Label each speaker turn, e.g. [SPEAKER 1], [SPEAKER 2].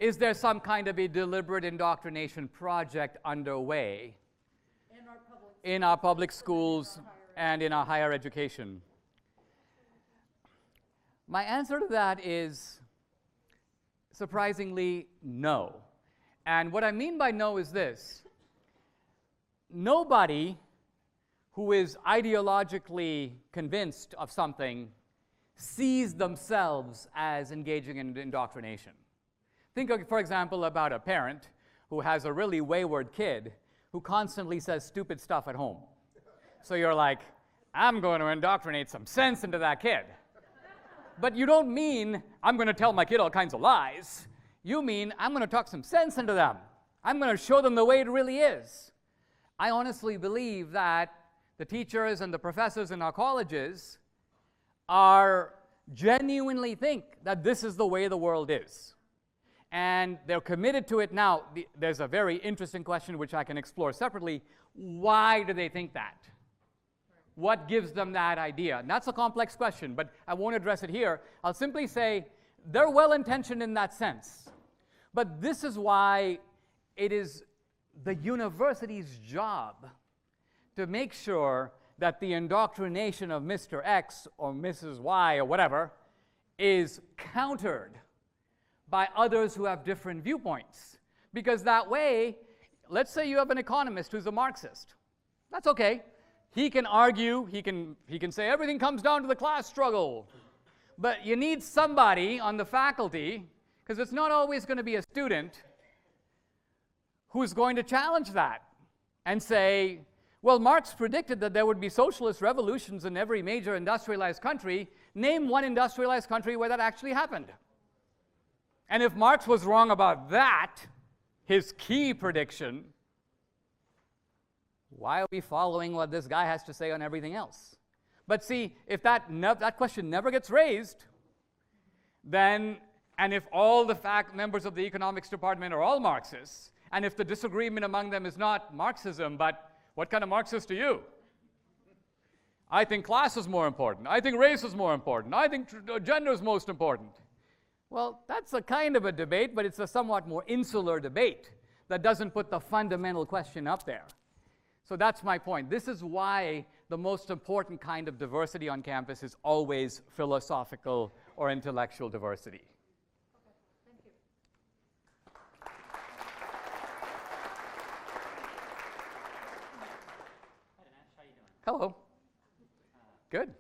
[SPEAKER 1] is there some kind of a deliberate indoctrination project underway in our public schools and in our higher education? My answer to that is surprisingly no. And what I mean by no is this. Nobody who is ideologically convinced of something sees themselves as engaging in indoctrination. Think, for example, about a parent who has a really wayward kid who constantly says stupid stuff at home. So you're like, I'm going to indoctrinate some sense into that kid. But you don't mean, I'm going to tell my kid all kinds of lies. You mean, I'm going to talk some sense into them. I'm going to show them the way it really is. I honestly believe that the teachers and the professors in our colleges are genuinely think that this is the way the world is. And they're committed to it now. There's a very interesting question which I can explore separately. Why do they think that? What gives them that idea? And that's a complex question, but I won't address it here. I'll simply say they're well-intentioned in that sense. But this is why it is the university's job to make sure that the indoctrination of Mr. X or Mrs. Y or whatever is countered by others who have different viewpoints. Because that way, let's say you have an economist who's a Marxist. That's okay. He can argue, he can say everything comes down to the class struggle. But you need somebody on the faculty, because it's not always going to be a student, who's going to challenge that and say, well, Marx predicted that there would be socialist revolutions in every major industrialized country. Name one industrialized country where that actually happened. And if Marx was wrong about that, his key prediction, why are we following what this guy has to say on everything else? But see, if that question never gets raised, then, and if all the members of the economics department are all Marxists, and if the disagreement among them is not Marxism, but what kind of Marxist are you? I think class is more important. I think race is more important. I think gender is most important. Well, that's a kind of a debate, but it's a somewhat more insular debate that doesn't put the fundamental question up there. So that's my point. This is why the most important kind of diversity on campus is always philosophical or intellectual diversity.
[SPEAKER 2] Okay, thank you.
[SPEAKER 1] Hello. Good.